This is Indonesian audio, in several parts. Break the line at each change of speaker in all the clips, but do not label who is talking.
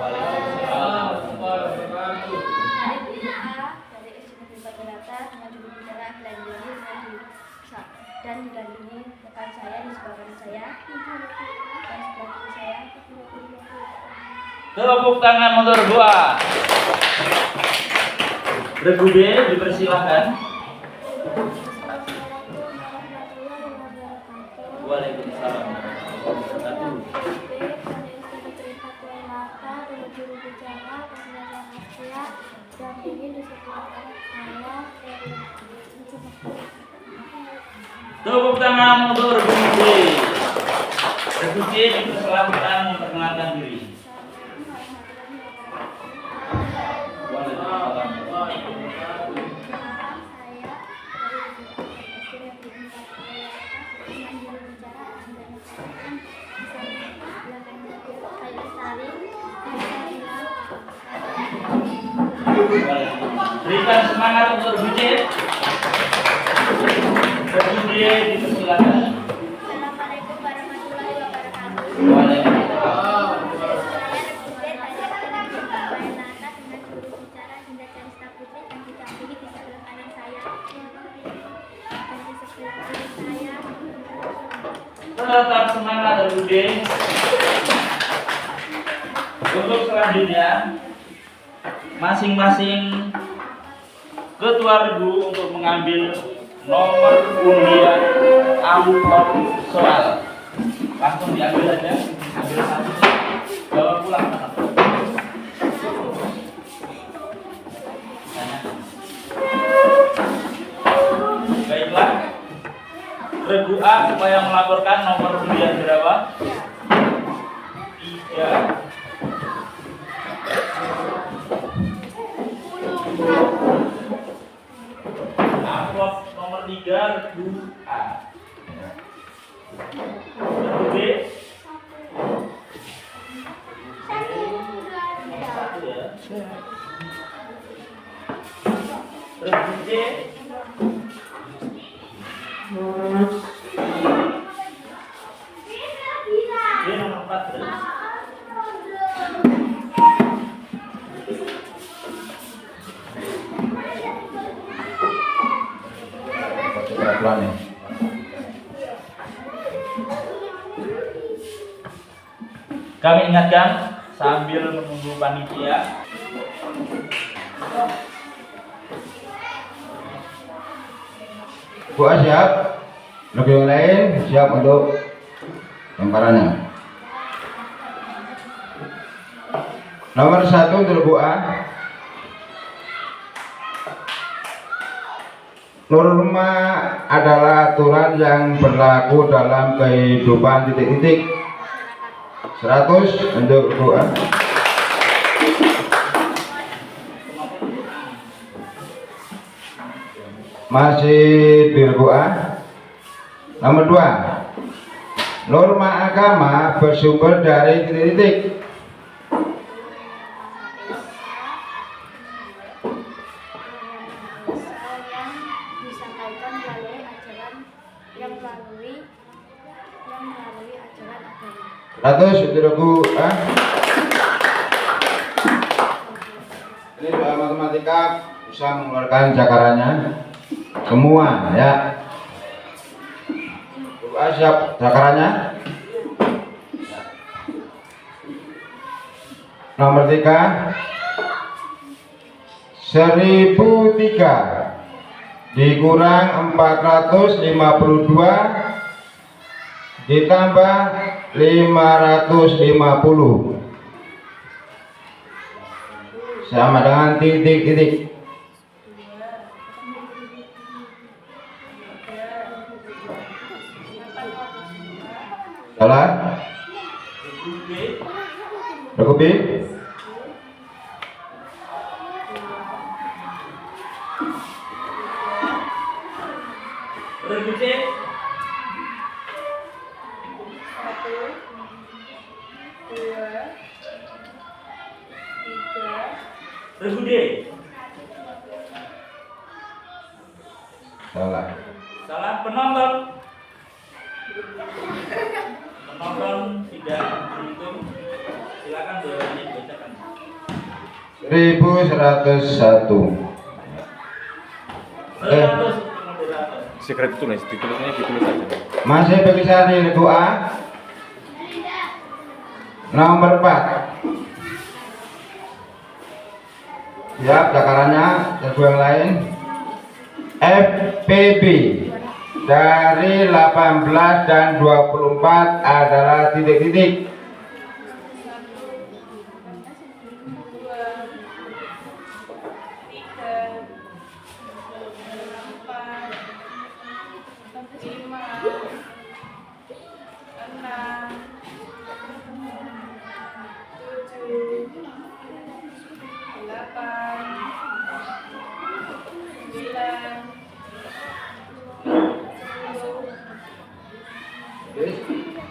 Waalaikumsalam warahmatullahi wabarakatuh.
Dari SMP Patirata dengan juru bicara dan didampingi rekan saya di sebelah kanan saya dan sebelah kiri saya.
Tepuk tangan untuk dua. Regu B dipersilahkan. Waalaikumsalam warahmatullahi Tepuk tangan untuk Regu B. Regu C dipersilahkan memperkenalkan diri. Berikan semangat untuk Regu C. Regu D dipersilakan.
Assalamualaikum warahmatullahi wabarakatuh.
Waalaikumsalam. Tetap semangat Regu D. Untuk selanjutnya masing-masing ketua regu untuk mengambil nomor undian amplop soal. Langsung diambil aja, ambil satu, bawa pulang. Baiklah, regu A supaya melaporkan nomor undian berapa? 3. Amplop nomor 3 regu A. Regu B. Nomor 1 ya. Regu C. Dia nomor 4 berarti. Kami ingatkan sambil menunggu panitia.
Bu A siap, lebih yang lain siap untuk lemparannya. Nomor 1 untuk Bu A. Norma adalah aturan yang berlaku dalam kehidupan titik-titik. 100 untuk Bu A. Masih di Bu A. Nomor 2. Norma agama bersumber dari titik-titik. Ratus untuk Bu A. Ini soal matematika bisa mengeluarkan cakarannya semua ya. Bu A siap cakarannya. Nomor 3. 1003 dikurang 452 ditambah 550 sama dengan titik-titik. Salah? Regu B.
Regu C. 1, 2, 3. Regu D.
Salah.
Salah. Penonton. Penonton tidak berhitung. Silakan jawabannya dibacakan.
1101.
Moderator, moderator.
Secret tulis, ditulisnya ditulis aja.
Masih berkisar di regu A. Nomor 4. Siap dakarannya, regu yang lain. FPB dari 18 dan 24 adalah titik-titik.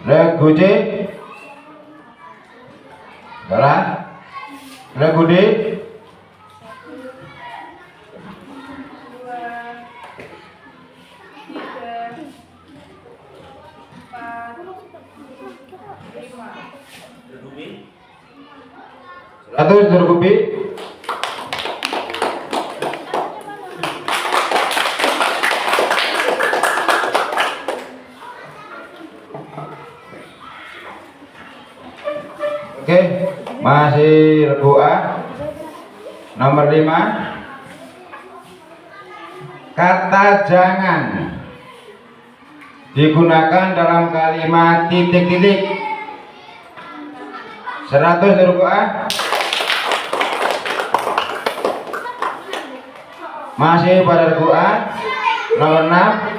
Regu C. Salah. Regu D.
Regu B.
100 regu B. Oke, masih regu A. Nomor 5. Kata jangan digunakan dalam kalimat titik-titik. 100 regu A. Masih pada regu A. Nomor 6.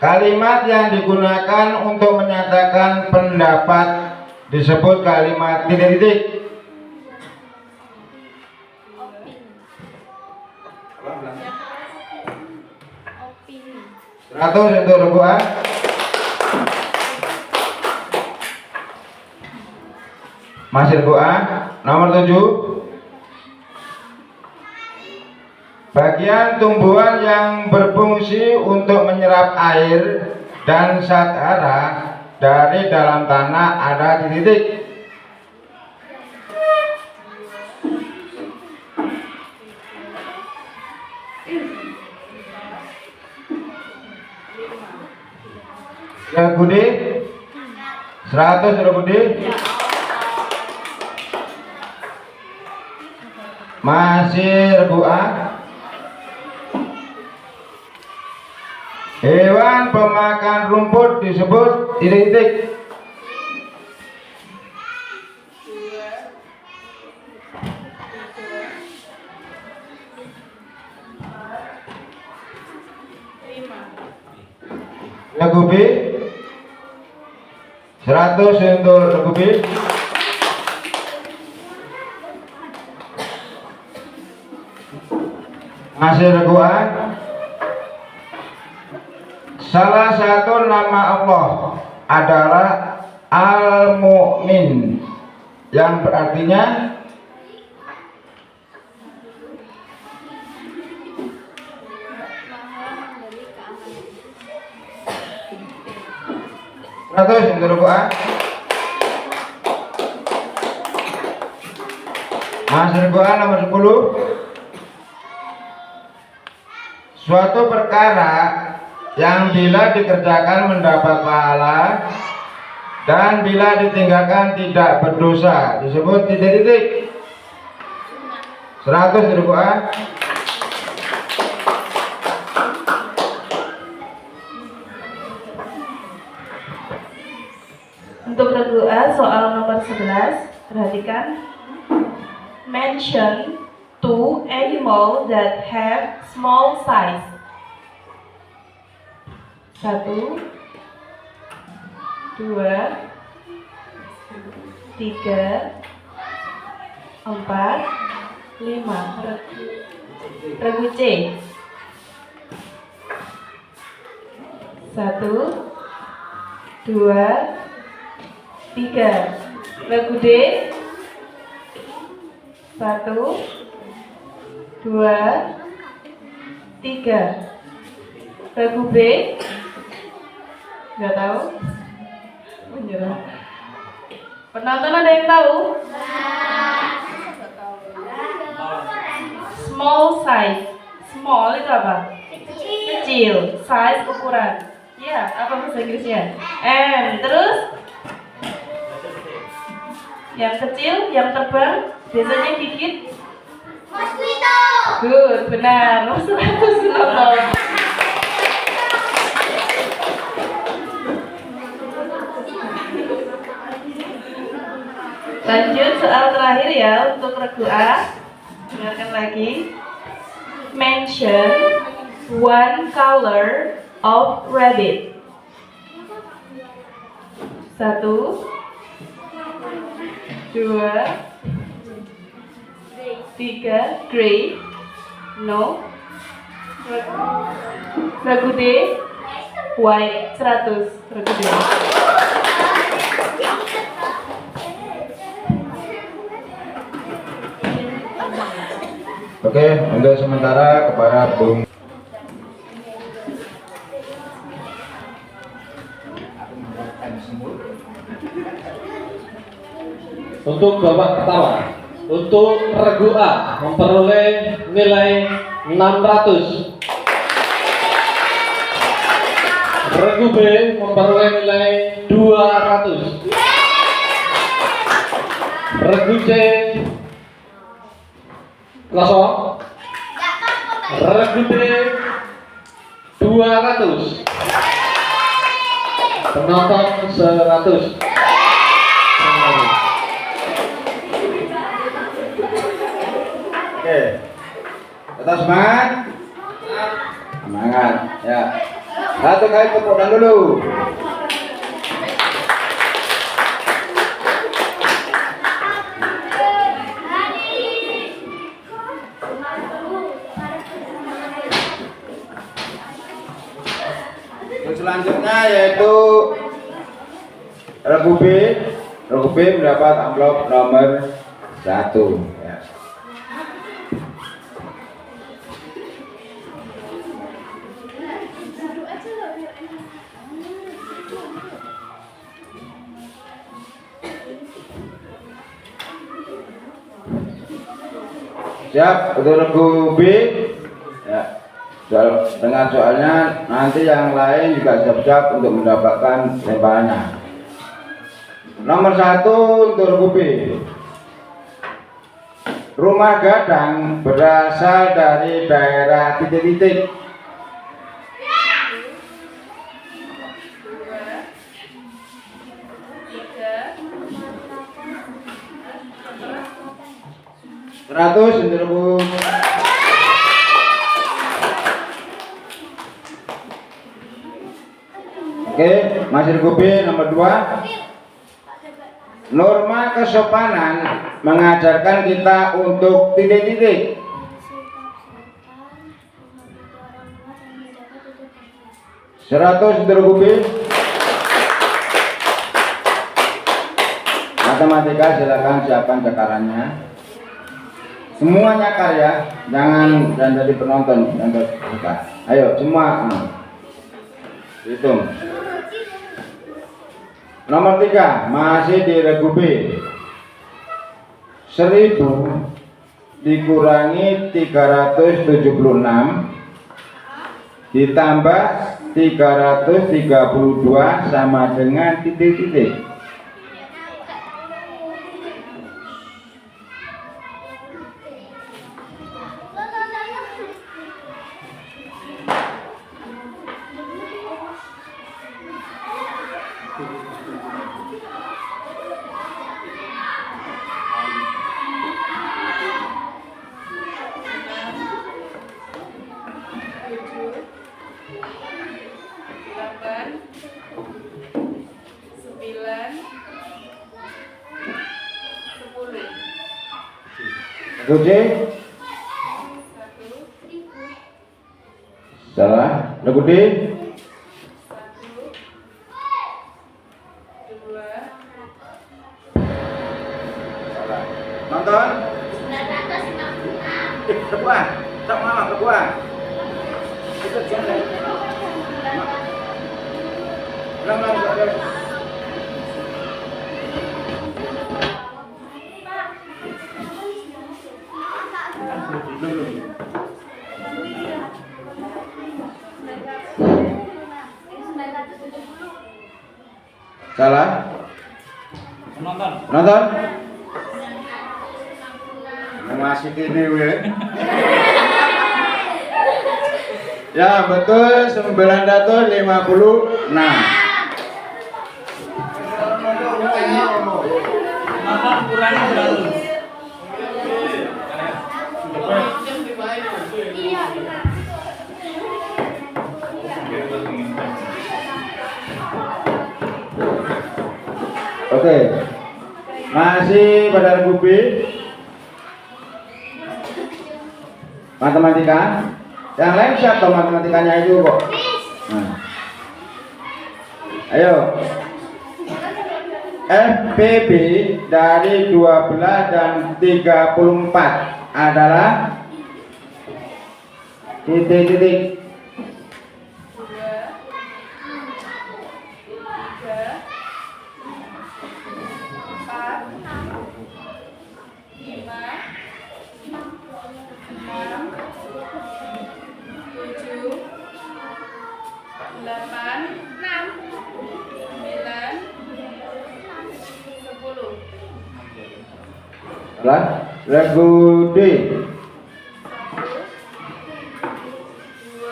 Kalimat yang digunakan untuk menyatakan pendapat disebut kalimat titik-titik.
Opini.
100 untuk regu A. Masih regu A. Nomor 7. Bagian tumbuhan yang berfungsi untuk menyerap air dan zat hara dari dalam tanah ada titik-titik. Regu D. 100 regu D. Masih regu A. Hewan pemakan rumput disebut titik-titik. Regu B. 100 untuk regu B. Masih regu A. Salah satu nama Allah adalah Al-Mu'min yang berartinya Ratus untuk regu A. Masih regu A nomor 10. Suatu perkara yang bila dikerjakan mendapat pahala dan bila ditinggalkan tidak berdosa disebut titik-titik. 100 regu A.
Untuk regu A, soal nomor 11, perhatikan. Mention two animals that have small size. 1, 2, 3, 4, 5. Regu C. 1, 2, 3. Regu D. 1, 2, 3. Regu B. Nggak tahu? Menyerah. Penonton ada yang tahu? Small size. Small itu apa? Kecil. Size ukuran. Ya, apa bahasa Inggrisnya? M. Terus yang kecil, yang terbang, biasanya dikit.
Mosquito.
Good, benar. Mosquito. Lanjut soal terakhir ya untuk regu A. Dengarkan lagi. Mention one color of rabbit. 1, 2, 3, gray. No. Regu D, white. 100. Regu D.
Oke, untuk sementara kepada Bung.
Untuk babak pertama, untuk regu A memperoleh nilai 600. Regu B memperoleh nilai 200. Regu C kosong. Regu D 200. Penonton 100.
Oke, tetap semangat. Semangat, ya. Satu kali tepuk tangan dulu. Untuk selanjutnya yaitu regu B. Regu B mendapat amplop nomor 1. Ya. Siap untuk regu B. Ya. Dengan soalnya nanti yang lain juga siap-siap untuk mendapatkan lemparannya. Nomor 1 untuk regu B. Rumah gadang berasal dari daerah titik-titik. Seratus untuk regu. Oke, masih regu B nomor 2. Norma kesopanan mengajarkan kita untuk titik-titik. Seratus untuk regu B. Matematika silakan siapkan cakarannya. Semuanya karya, jangan jadi penonton dan terbuka. Ayo semua hitung. Nomor 3 masih di regu B. 1000 dikurangi 376 ditambah 332 sama dengan titik-titik. Regu C. Salah. Regu D.
1, 2.
Salah. Nonton.
956.
Kebuan. Tak mama kebuan. Ikut jalan. Ulang. Belum. Salah.
Penonton.
Nonton. Masih ini we. Ya betul 956.
Penonton kurangi 100.
Oke. Masih pada regu B. Matematika. Yang lain siapa matematikanya itu kok? Nah. Ayo. FPB dari 12 dan 34 adalah titik-titik.
8, 9, 10.
Adalah regu D.
1, 2,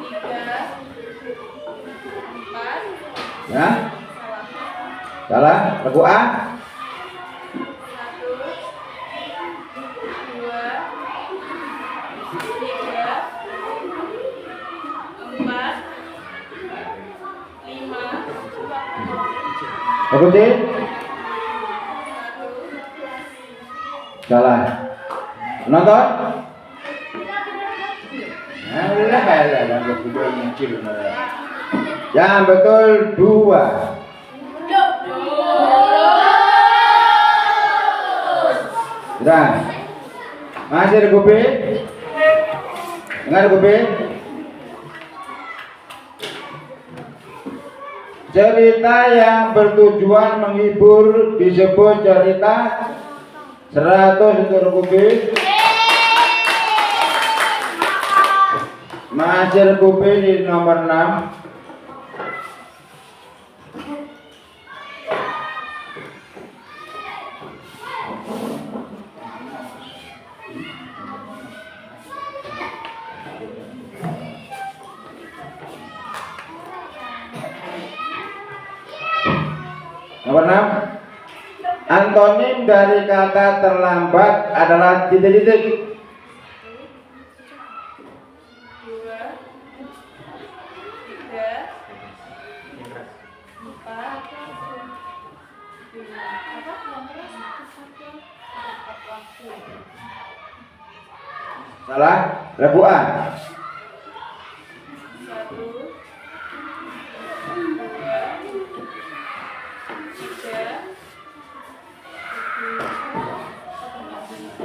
3, 4.
Ya.
Salah.
Salah. Regu A.
1, 2, 3, 4, 5.
Regu C. Salah. Nonton. Nah, udah kayak ada video muncul. Yang betul 2. Sudah. Masih regu B. Dengar regu B. Cerita yang bertujuan menghibur disebut cerita. 100 untuk regu B. Masih regu B di nomor 6. Nomor 6. Antonim dari kata terlambat adalah titik-titik.
2, 3, 4, 5. Apa yang keras?
Salah. Regu A.
1, 2,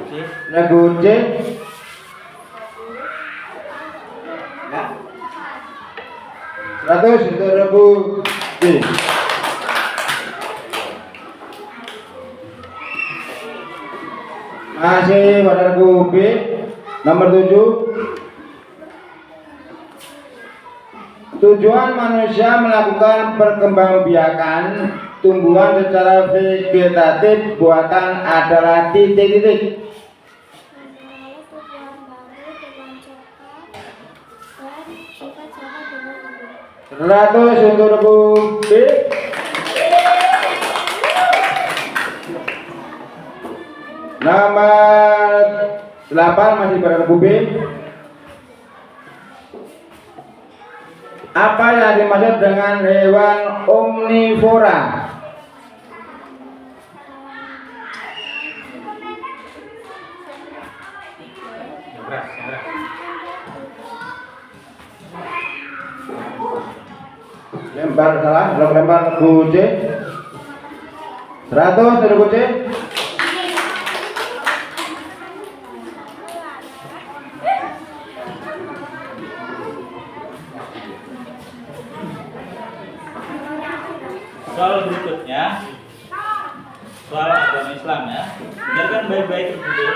3.
Regu C. Ya. 100 untuk regu D. Masih pada regu B. Nomor 7. Tujuan manusia melakukan perkembangbiakan tumbuhan secara vegetatif buatan adalah titik-titik. 100 untuk regu B. Nomor 8 masih pada regu B. Apa yang dimaksud dengan hewan omnivora? Lempar salah, lempar regu C. 100 regu C.
Soal berikutnya, soal agama Islam ya. Dengarkan baik-baik dulu.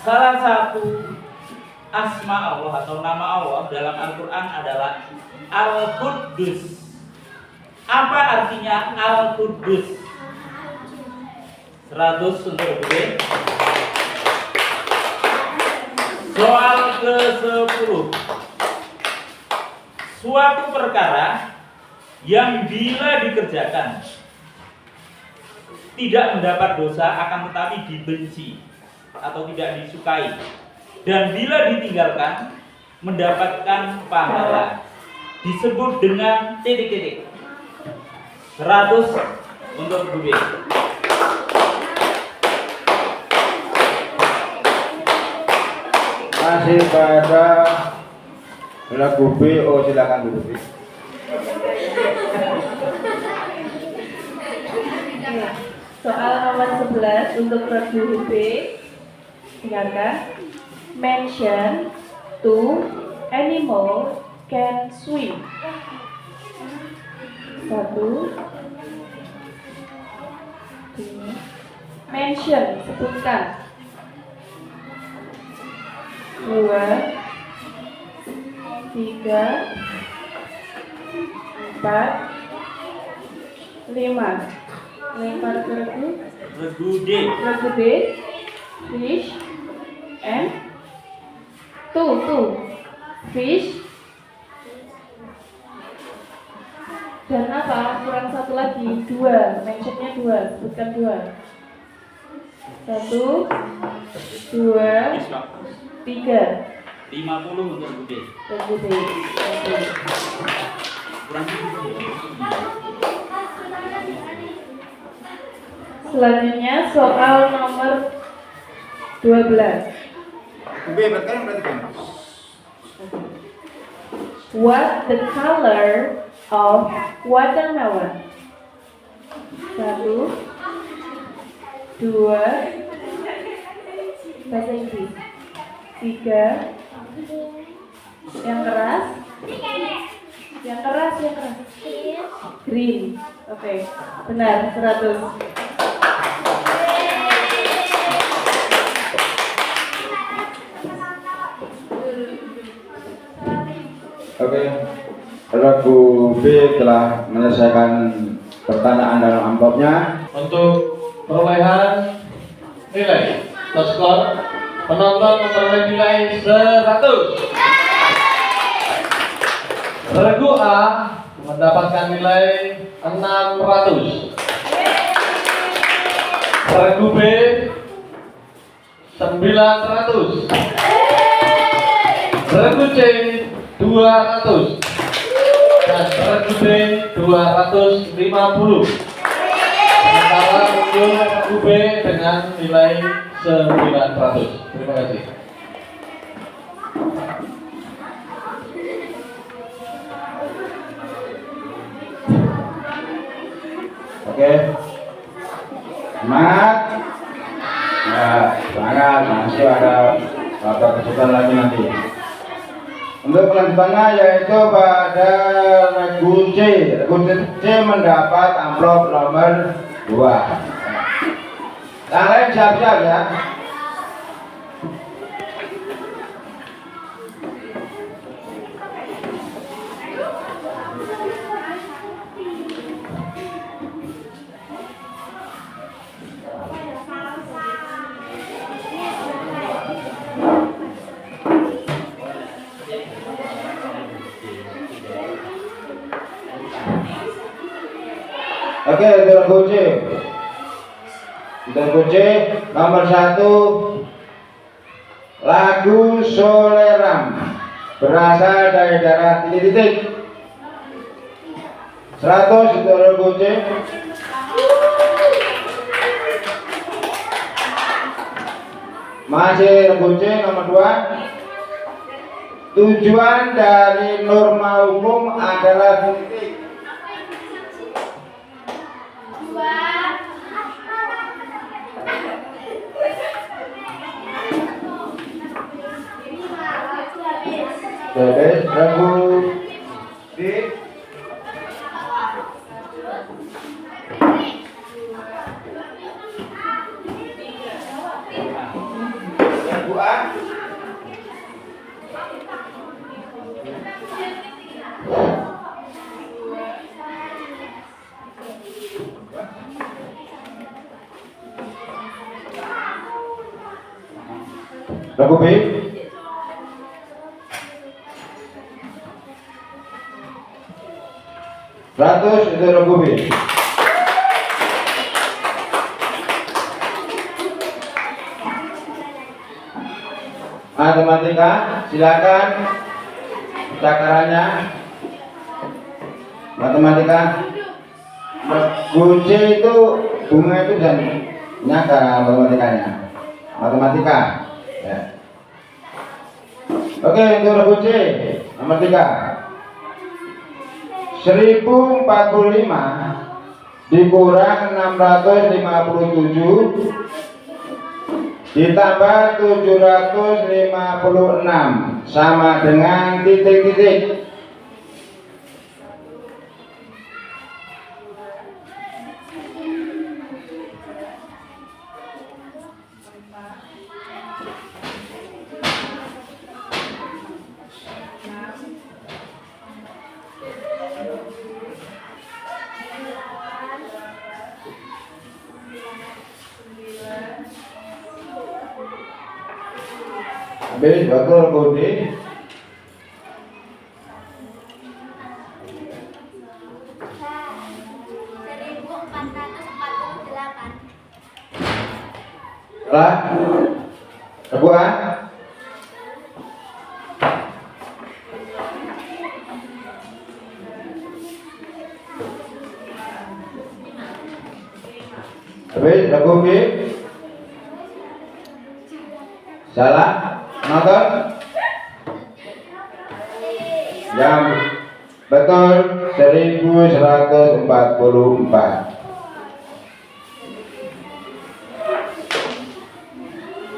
Salah satu asma Allah atau nama Allah dalam Al-Quran adalah Al-Quddus. Apa artinya Al-Quddus? 100 untuk B. Soal ke-10. Suatu perkara yang bila dikerjakan tidak mendapat dosa akan tetapi dibenci atau tidak disukai, dan bila ditinggalkan mendapatkan pahala, disebut dengan titik-titik. 100 untuk Bu B.
Masih pada lagu B. Oh, silakan dulu.
Soal nomor 11 untuk regu B. Dengarkan. Mention two animals can swim. 1, 2. Mention, sebutkan. 2, 3, 4, 5. Lempar ke regu.
Regu D.
Regu D. Fish and two. Fish dan apa? Kurang satu lagi. 2. Mentionnya 2. Sebutkan 2. 1, 2, 3.
50 untuk Bu D.
Regu D.
Kurang sedikit.
Selanjutnya soal nomor 12.
B berarti kan?
What the color of watermelon? 1, 2, bahasa Inggris. 3, yang keras. Yang keras. Green. Oke, benar, 100.
Oke, lagu B telah menyelesaikan pertanyaan dalam amplopnya.
Untuk perolehan nilai atau skor, penonton memperoleh nilai 100. Regu A mendapatkan nilai 600. Regu B 900. Regu C 200 dan regu D 250. Sementara untuk regu B dengan nilai 900. Terima kasih.
Oke, semangat. Ya, semangat. Masih ada beberapa kesulitan lagi nanti. Untuk kelanjutannya yaitu pada regu C. Regu C mendapat amplop nomor 2. Yang lain siap-siap ya. Oke, regu C. Regu C nomor 1, lagu Soleram berasal dari daerah titik-titik. 100 untuk regu C. Masih regu C nomor 2. Tujuan dari norma umum adalah titik. Jadi, regu D. Regu A. Regu B. Ratus itu regu B. Matematika, silakan cakarannya. Matematika. Kunci itu bunga itu dan nyaka matematikanya. Matematika. Ya. Oke, untuk regu C nomor 3. 1045 dikurang 657 ditambah 756 sama dengan titik-titik. Habis betul kode. Salah. Kedua. Habis lagu B. Salah. Nonton. Yang betul 1144.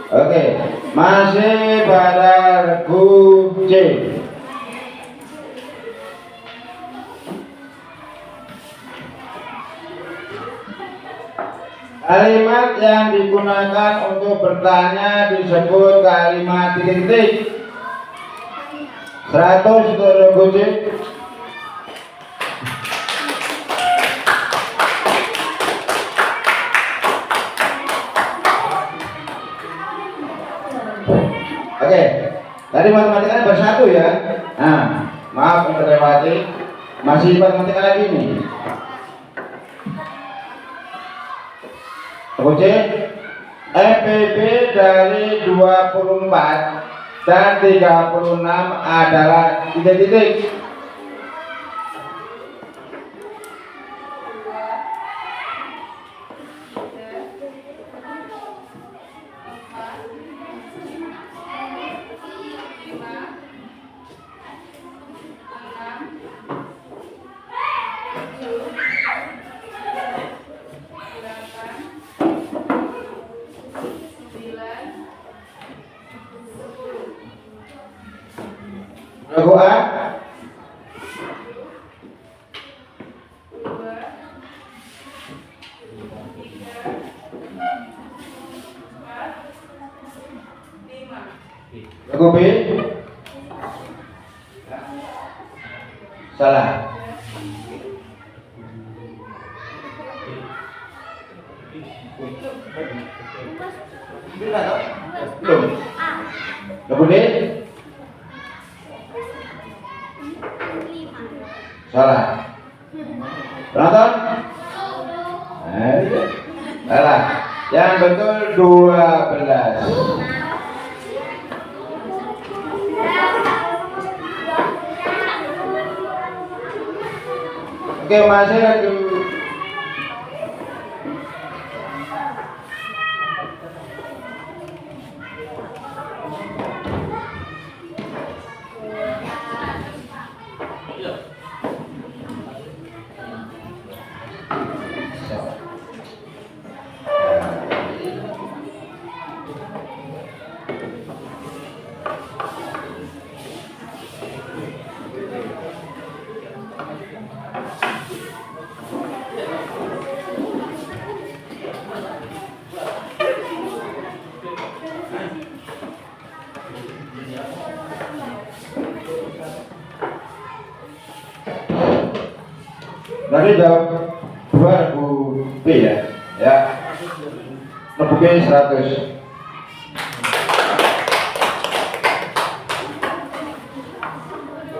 Oke, masih pada regu C. Kalimat yang digunakan untuk bertanya disebut kalimat titik-titik. 100 untuk regu C. Oke, tadi matematikanya bersatu ya. Nah, maaf untuk terlewati. Masih matematika lagi nih. Oke, FPB dari 24 dan 36 adalah titik-titik. Regu A. Regu B. Salah. Belum. Regu D. Salah. Penonton? Salah. Yang betul 12. Oke, masih lagi. Tadi jawab 2 regu B ya. Ya. Regu B 100.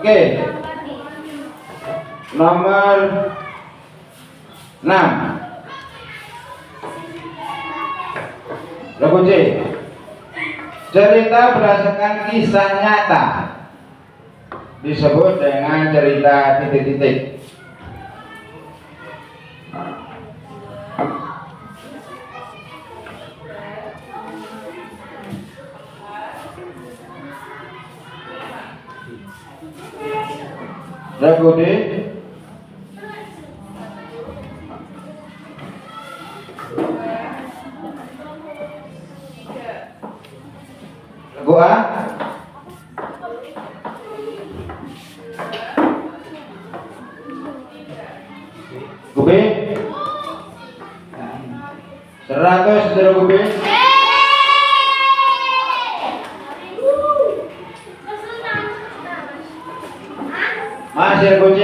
Oke. Nomor 6. Lagu C. Cerita berdasarkan kisah nyata disebut dengan cerita titik-titik. Lagu D. Lagu A. Lagu B. 100 lagu B. Masih lagu C.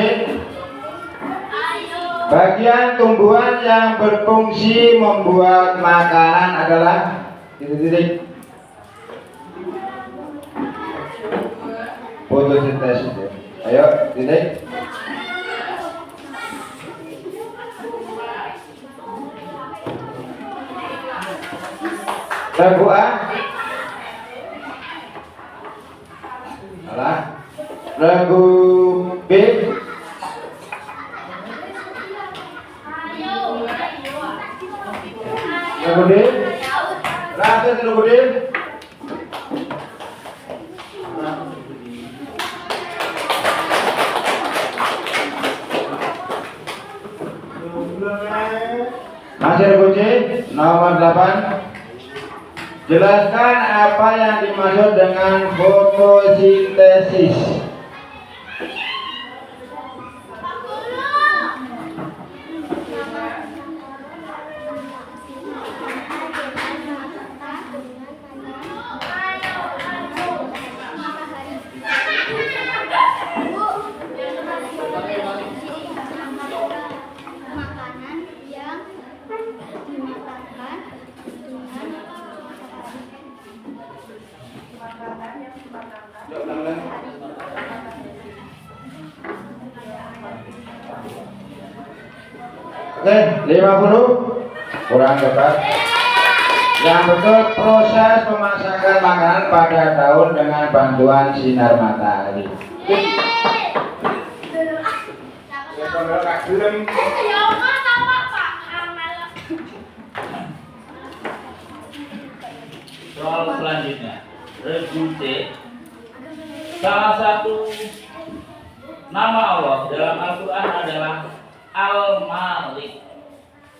Bagian tumbuhan yang berfungsi membuat makanan adalah titik-titik. Fotosintesis. Ayo, titik. Lagu A. Salah. Lagu B. Lagu D. Lanjut lagu D. Masih lagu C. Nomor 8. Jelaskan apa yang dimaksud dengan fotosintesis.
Makanan yang dimakan dengan
Oke, 50 kurang tepat. Yang betul, proses pemasakan makanan pada daun dengan bantuan sinar matahari.
Soal selanjutnya, regu C. Salah satu nama Allah dalam Al-Quran adalah Al-Malik.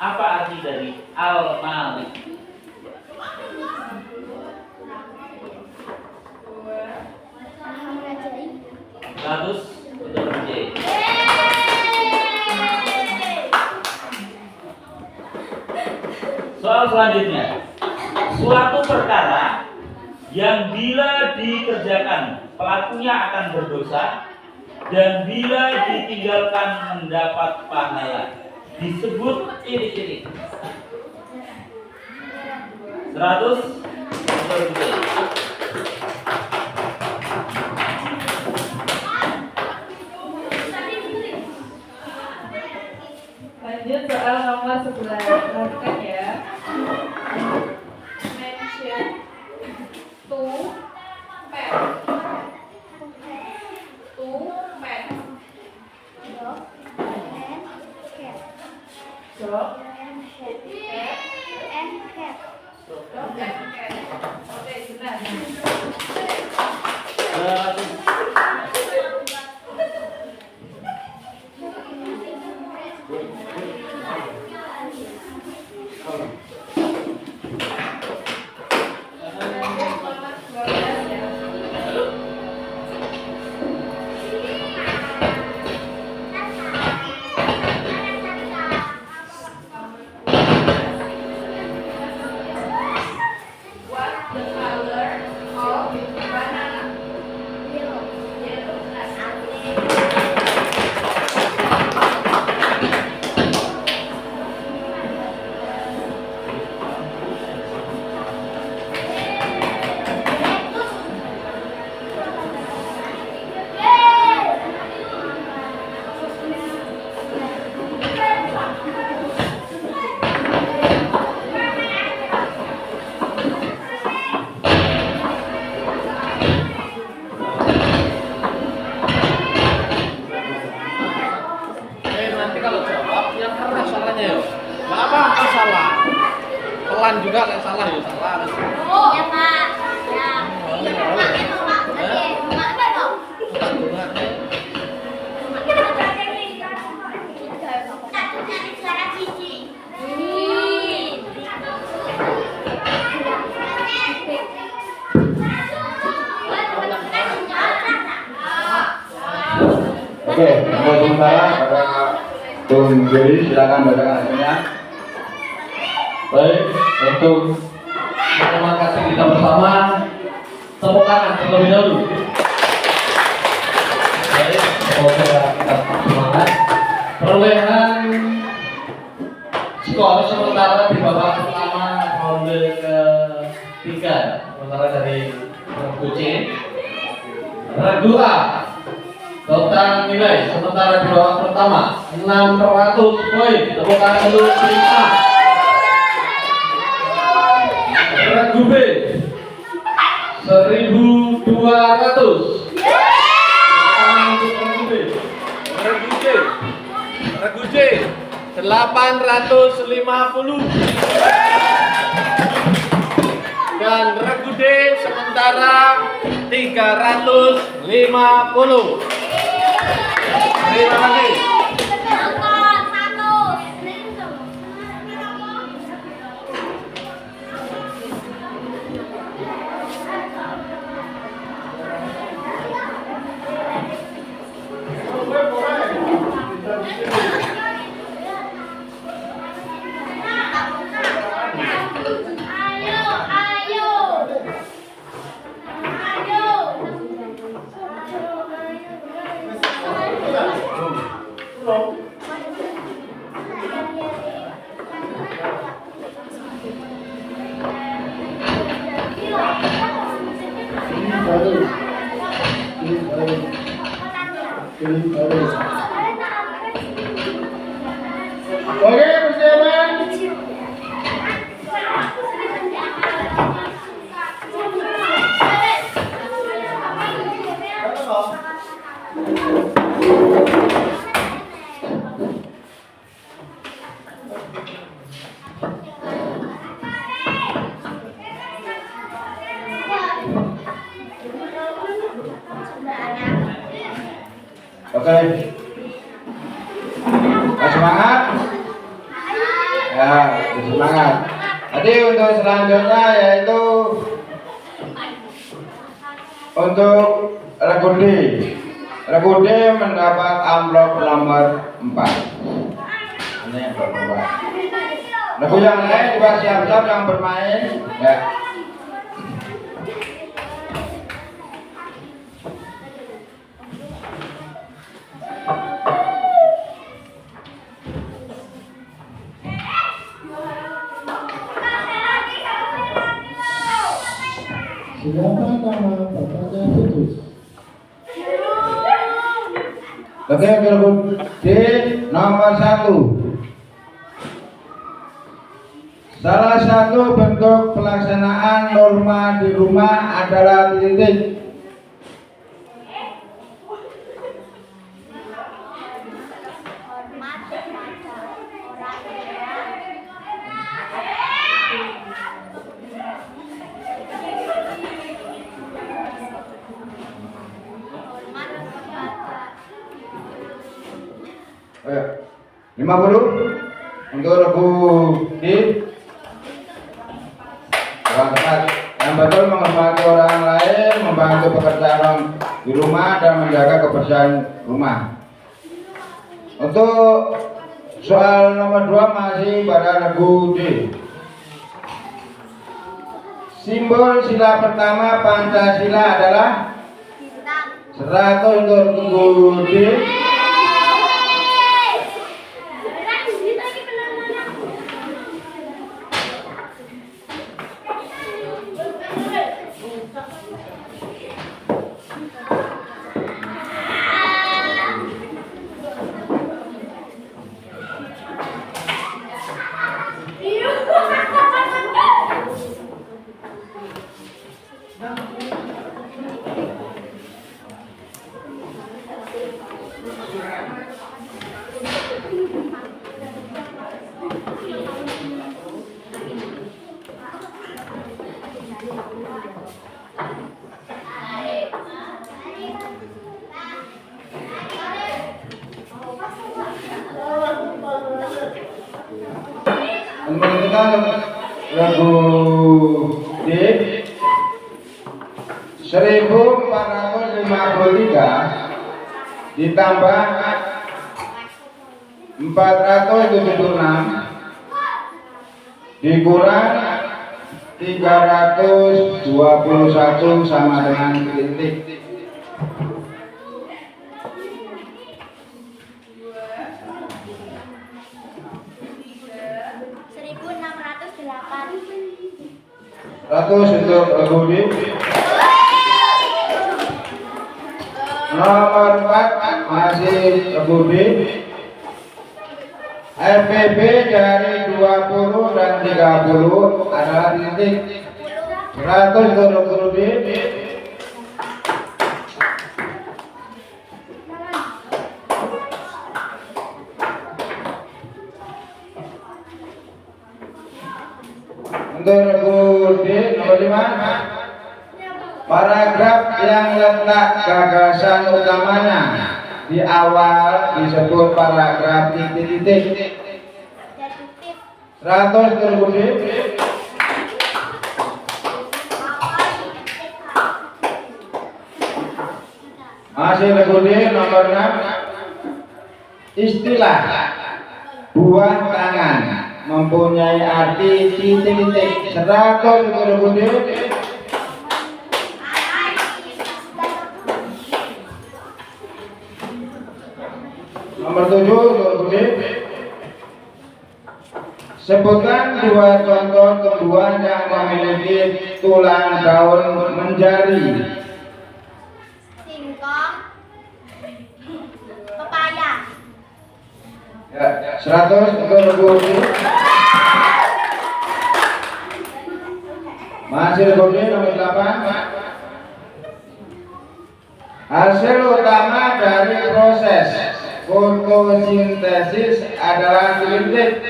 Apa arti dari Al-Malik? Status untuk C. Soal selanjutnya, suatu perkara yang bila dikerjakan pelakunya akan berdosa dan bila ditinggalkan mendapat pahala disebut ciri-ciri. 100 betul.
Lanjut soal nomor 11. Perhatikan ya. Mention two pets. Two pets. Dog and cat. Dog and cat. Oke, benar.
100.
depan juga yang salah ya salah.
Iya Pak. Ya. Mak dong.
Oke, untuk sementara pada Bung Giri silakan bacakan hasilnya.
Baik, untuk menyemangati kita bersama, tepuk tangan terlebih dahulu. Baik, semoga kita semangat. Perolehan skor sementara di babak pertama ronde ketiga, sementara dari Regu C. Regu A, total nilai sementara di babak pertama 600 poin. Tepuk tangan dulu tim A. Regu B 1.200.
Regu J 850. Dan regu D sementara 350. Terima kasih.
Oke, persiapan. Oke. Semangat. Ya, semangat. Nanti untuk selanjutnya yaitu untuk regu D. Regu D mendapat amplop nomor 4. Ini amplop 4. Regu yang lain juga siap-siap yang bermain. Ya.
Siapa nama bapaknya putus?
Oke, regu D nomor 1. Salah satu bentuk pelaksanaan norma di rumah adalah titik. Ayo, 50 untuk regu D. Orang tepat yang betul menghormati orang lain, membantu pekerjaan di rumah dan menjaga kebersihan rumah. Untuk soal nomor 2 masih pada regu D. Simbol sila pertama Pancasila adalah 100 untuk regu D. Teman-teman kita regu D 1453 ditambah 476 dikurang 321 sama dengan titik. Ratus untuk regu D. Nomor 4 masih regu D. FPB dari 20 dan 30 adalah titik. 100 untuk regu D. Untuk regu D nomor 5, paragraf yang letak gagasan utamanya di awal disebut paragraf titik-titik. 100 untuk regu D. Masih regu D nomor 6, istilah buah tangan mempunyai arti titik-titik. 100 untuk regu D. Nomor 7 untuk regu D. Sebutkan dua contoh tumbuhan yang memiliki tulang daun menjari.
Singkong, pepaya.
Ya, 100 untuk regu D. Masih regu D nomor 8. Hasil utama dari proses fotosintesis adalah titik.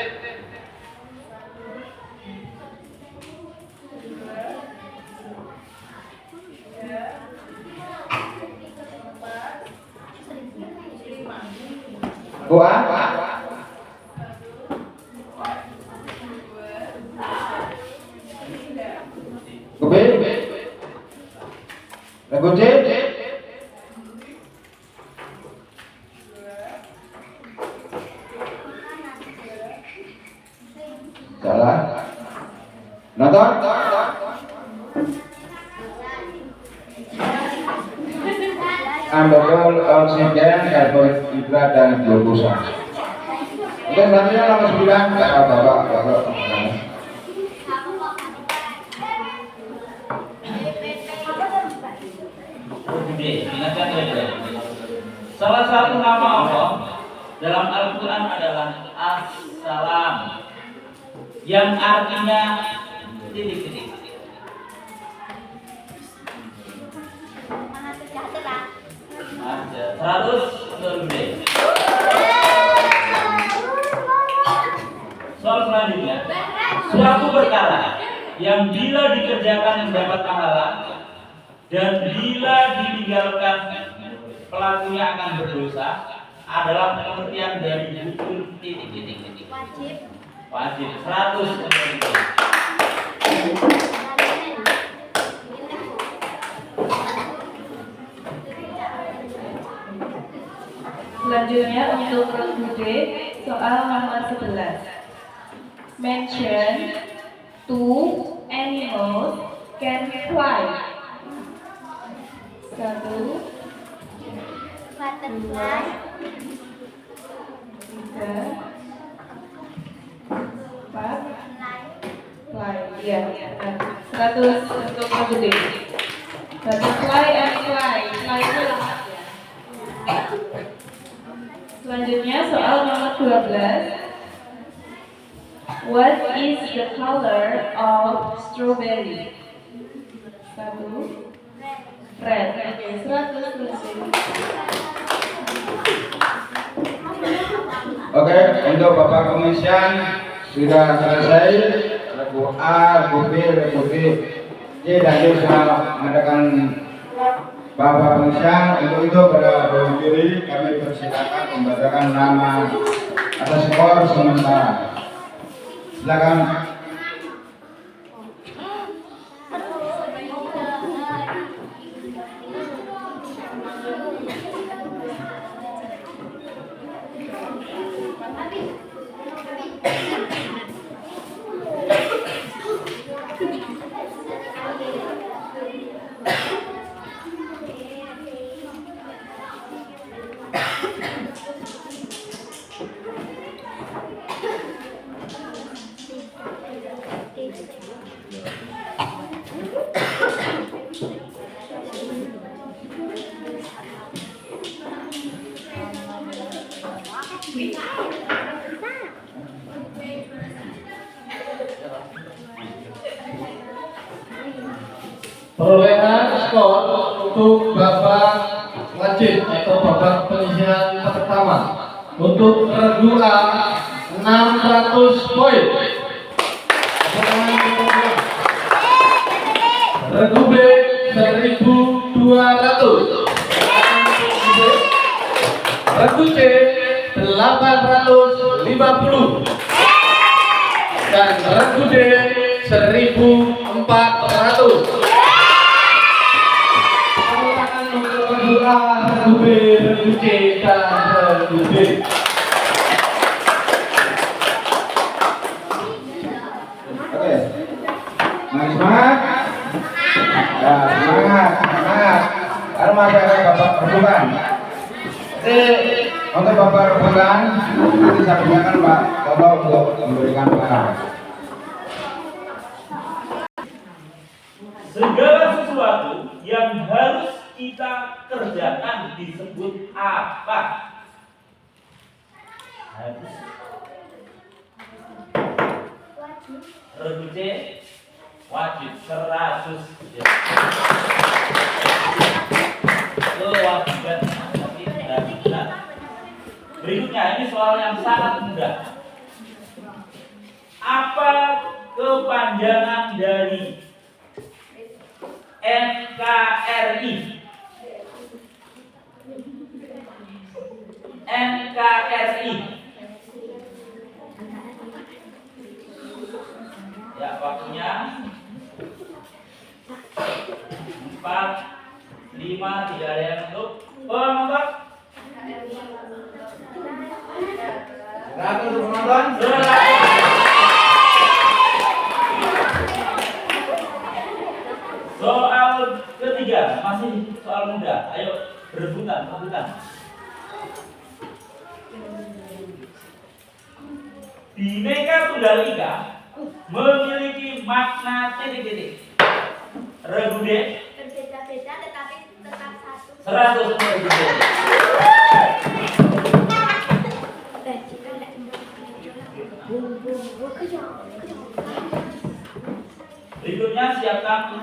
Buah Kopi regu D. Salah. Nonton. Ambetul oksigen, karbohidrat dan glukosa. Untuk selanjutnya nomor 9, Bapak.
Ingatkan baik-baik. Salah satu nama Allah dalam Al-Quran adalah As-Salam, yang artinya titik-titik. Ada 100 lebih. Soal selanjutnya, suatu perkara yang bila dikerjakan mendapat pahala dan bila ditinggalkan pelakunya akan berdosa adalah pengertian dari buku titik-titik. Wajib 100 lebih.
Selanjutnya untuk regu D, soal nomor 11. Mention two animals can fly. 1, 2, 3, 4, fly. Iya, 100 untuk regu D. Butterfly and fly. Fly itu lengkap ya. Selanjutnya soal nomor 12. What is the color of strawberry? 1, red. Oke, 100 lebih.
Oke, untuk Bapak Komisian sudah selesai. Regu A, regu B, regu D. Dan D sudah mengadakan Bapak Komisian. Untuk itu pada berdiri kami persilakan membacakan nama atas skor sementara. Silakan.
Perolehan skor untuk babak wajib atau babak penyisihan pertama. Untuk regu A 600 poin. Regu B 1200. Regu C 850. Dan regu D 1400. Regu A, regu B, regu C, dan regu D.
Oke. Semangat. Ya, semangat. Sekarang masih ada babak rebutan. Untuk babak rebutan nanti saya gunakan Pak Toto untuk memberikan pengarahan.
Segala sesuatu yang harus kita kerjakan disebut apa? Harus. Regu C wajib 100. Kewajiban tapi tidak benar. Berikutnya ini soal yang sangat mudah. Apa kepanjangan dari NKRI? NKRI. Ya, waktunya 4, 5, tidak ada yang untuk penonton.
100 untuk penonton.
Soal ketiga masih soal mudah. Ayo berebutan. Bhinneka Tunggal Ika memiliki makna titik-titik. Regu D
Berbeda-beda tetapi tetap satu.
100 untuk regu D. Berikutnya siapkan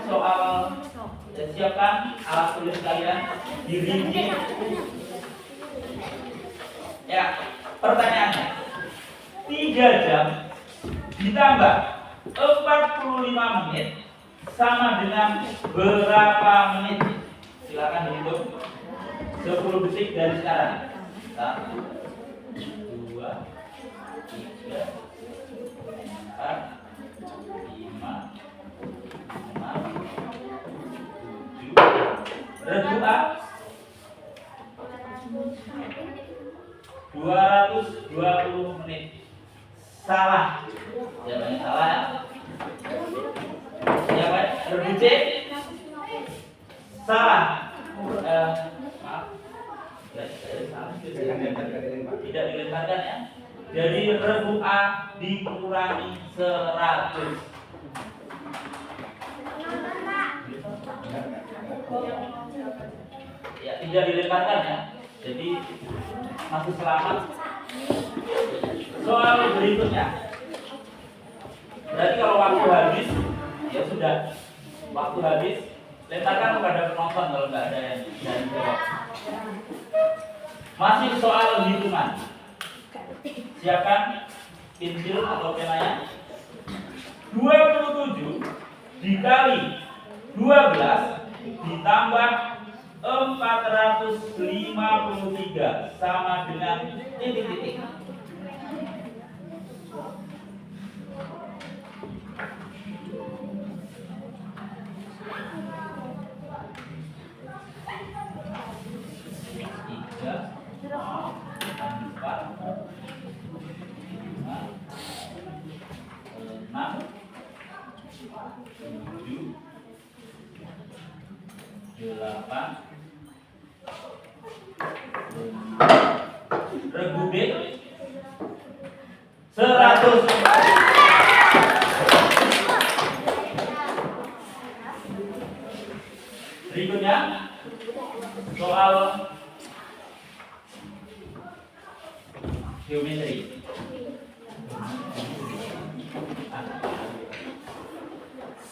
alat tulis kalian dirinci. Ya, pertanyaannya 3 jam ditambah 45 menit sama dengan berapa menit? Silakan dihitung 10 detik dari sekarang. 1, 2, 3, 4, 5, 6, 7. Regu A 220 menit. Salah. Siapa yang salah ya? Siapa? Regu C? Salah. Maaf. Tidak dilemparkan ya. Jadi regu A dikurangi 100. Ya, tidak dilemparkan ya. Jadi masih selamat. Soal berikutnya. Berarti kalau waktu habis, ya sudah. Waktu habis, lemparkan kepada penonton kalau nggak ada yang jawab. Masih soal hitungan. Siapkan pensil atau penanya. 27 dikali 12 ditambah 453 sama dengan titik-titik. Regu B 100. Berikutnya soal geometri.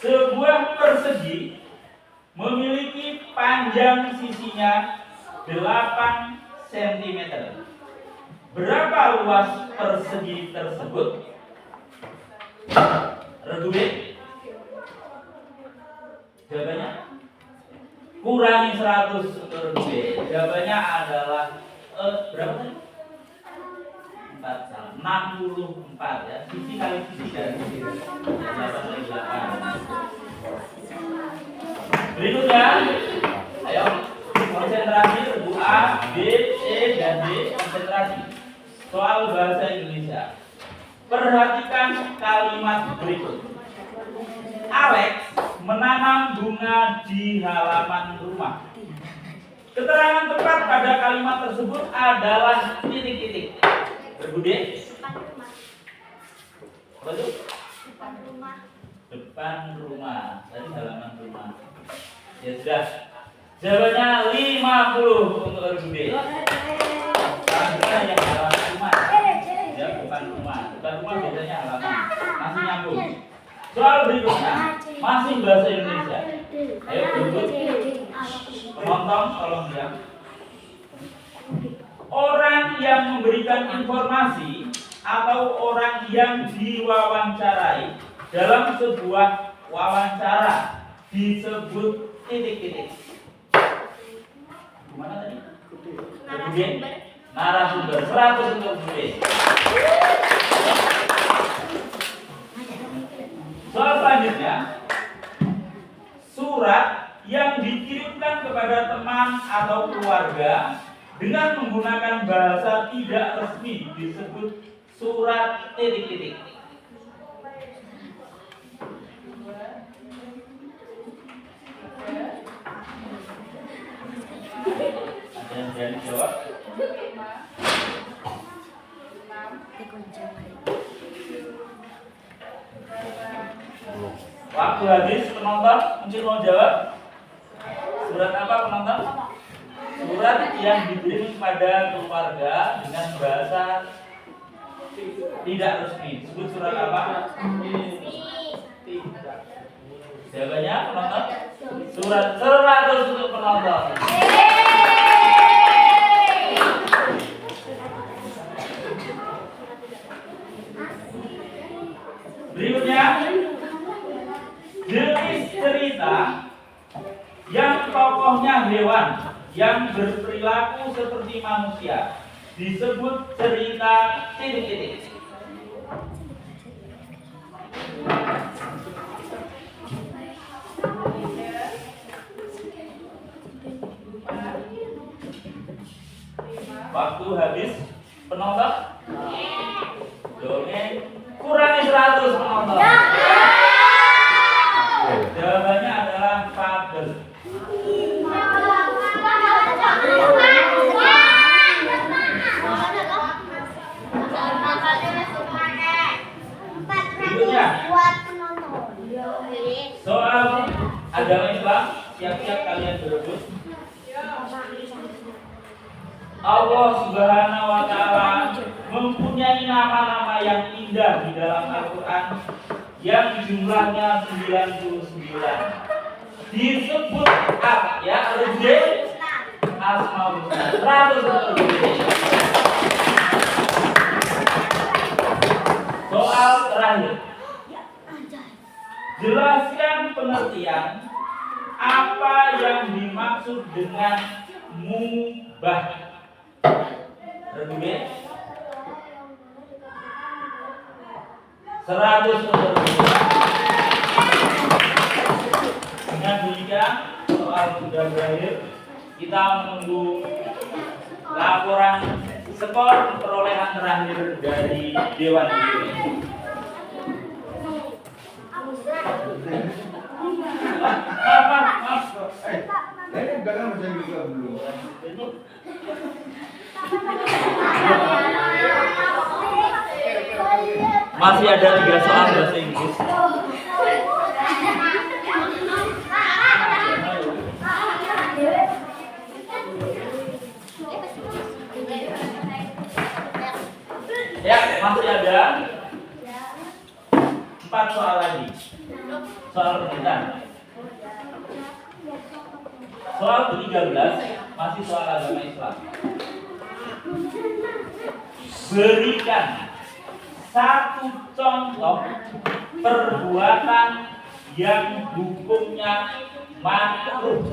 Sebuah persegi memiliki panjang sisinya 8 cm. Berapa luas persegi tersebut? Regu B. Jawabannya kurangi 100 untuk regu B. Jawabannya adalah berapa tadi? 64 ya. Sisi kali sisi kan. 8 kali 8. Berikutnya, ayo konsentrasi regu A, B, C, dan D. Konsentrasi. Soal bahasa Indonesia. Perhatikan kalimat berikut. Alex menanam bunga di halaman rumah. Keterangan tepat pada kalimat tersebut adalah titik-titik. Regu D. Apa itu? Depan rumah. Tadi halaman rumah. Ya sudah. Jawabannya 50 untuk regu D. Selanjutnya yang halaman rumah. Ya, depan rumah. Depan rumah biasanya halaman. Masih nyambung. Soal berikutnya masih bahasa Indonesia. Ayo berebut. Penonton tolong diam. Orang yang memberikan informasi atau orang yang diwawancarai dalam sebuah wawancara disebut titik-titik. Gimana tadi? Narasumber. 100 untuk B. Soal selanjutnya, surat yang dikirimkan kepada teman atau keluarga dengan menggunakan bahasa tidak resmi disebut surat titik-titik. Ada yang berani jawab? Waktu habis, penonton mungkin mau jawab. Surat apa penonton? Surat yang dikirim kepada keluarga dengan bahasa tidak resmi. Sebut surat apa? Jawabannya penonton? Surat 100 untuk penonton. Berikutnya, jenis cerita yang tokohnya hewan yang berperilaku seperti manusia disebut cerita titik-titik. Waktu habis, penonton. Dongeng kurangi 100 penonton. Jawabannya adalah fabel. Berikutnya, soal agama Islam, siap-siap kalian berebut. Allah Subhanahu wa Ta'ala mempunyai nama-nama yang indah di dalam Al-Quran yang jumlahnya 99. Disebut apa? Ya, Rejde Asmaul Husna. 100. Soal terakhir. Jelaskan pengertian apa yang dimaksud dengan mubah. Regu 100 untuk dengan demikian soal sudah berakhir. Kita menunggu laporan skor perolehan terakhir dari Dewan Juri. Maaf.
Ini belakang masih juga belum.
Masih ada 3 soal bahasa Inggris. Ya, masih ada 4 soal lagi. Soal renungan. Soal ke-13 masih soal agama Islam. Berikan satu contoh perbuatan yang hukumnya makruh.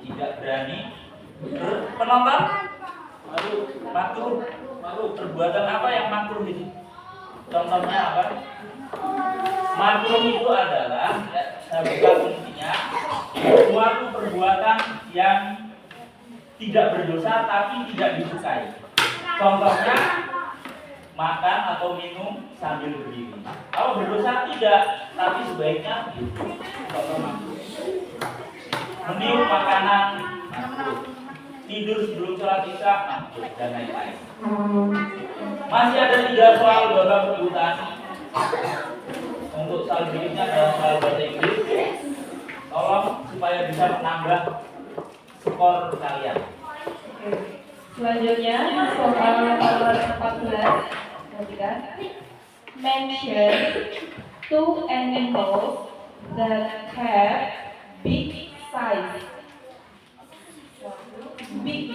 Tidak berani penonton? Makruh. Perbuatan apa yang makruh ini? Contohnya apa? Makruh itu adalah, saya buka kuncinya, suatu perbuatan yang tidak berdosa tapi tidak disukai. Contohnya makan atau minum sambil berdiri. Kalau berdosa tidak, tapi sebaiknya begitu. Contoh makruh. Meniup makanan makruh. Tidur sebelum sholat isya makruh, dan lain-lain. Masih ada 3 soal babak rebutan. Untuk soal berikutnya adalah soal bahasa Inggris. Tolong supaya bisa menambah skor kalian.
Selanjutnya soal nomor 14. Perhatikan. Mention 2 animals that have big size. Big.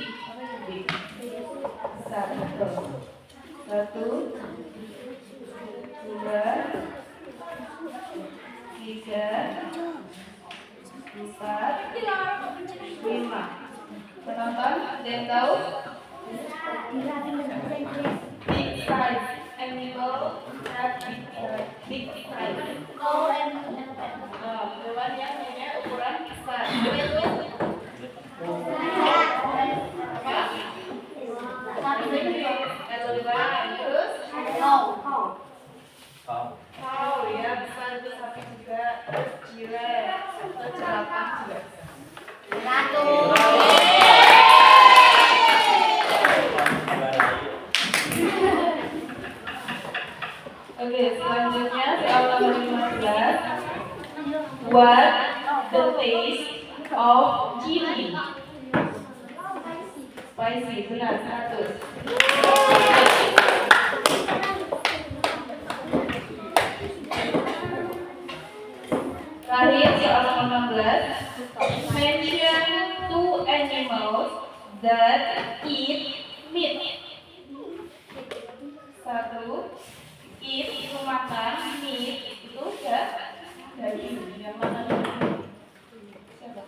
Satu, 2, 3, 4, 5. Penonton, ada yang tahu? Big size animal that big size. Hewan yang punya ukuran besar. Kau ya, besar itu sapi juga, jiraf atau jerapah juga. Oke, selanjutnya soal nomor 15. What the taste of chili? Spicy, benar, 100. Terakhir soal nomor 16. Mention 2 animals that eat meat. 1. Eat itu makan, meat itu daging. Yang mana daging? Siapa?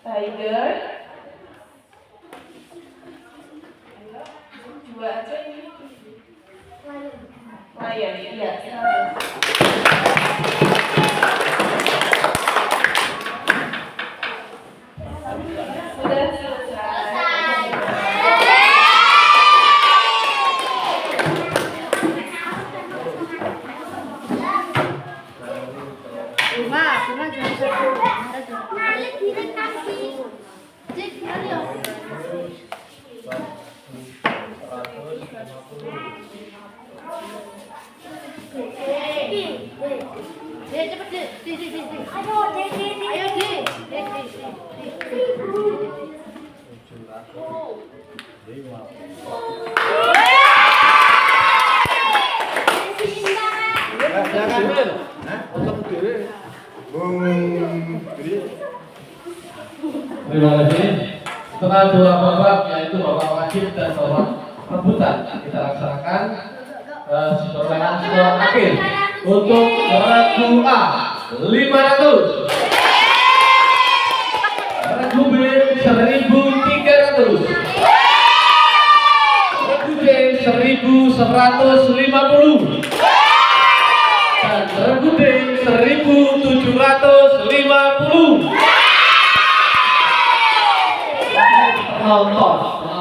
Tiger. Ayo, 2 aja ini. Lion, iya. Sudah selesai.
Bunga juara 1.
Terima kasih. Setelah 2 babak, yaitu babak wajib dan babak rebutan, kita laksanakan perolehan skor akhir. Untuk regu A 500, regu B 1.300, regu C 1.150, dan regu D 1.750. nonton.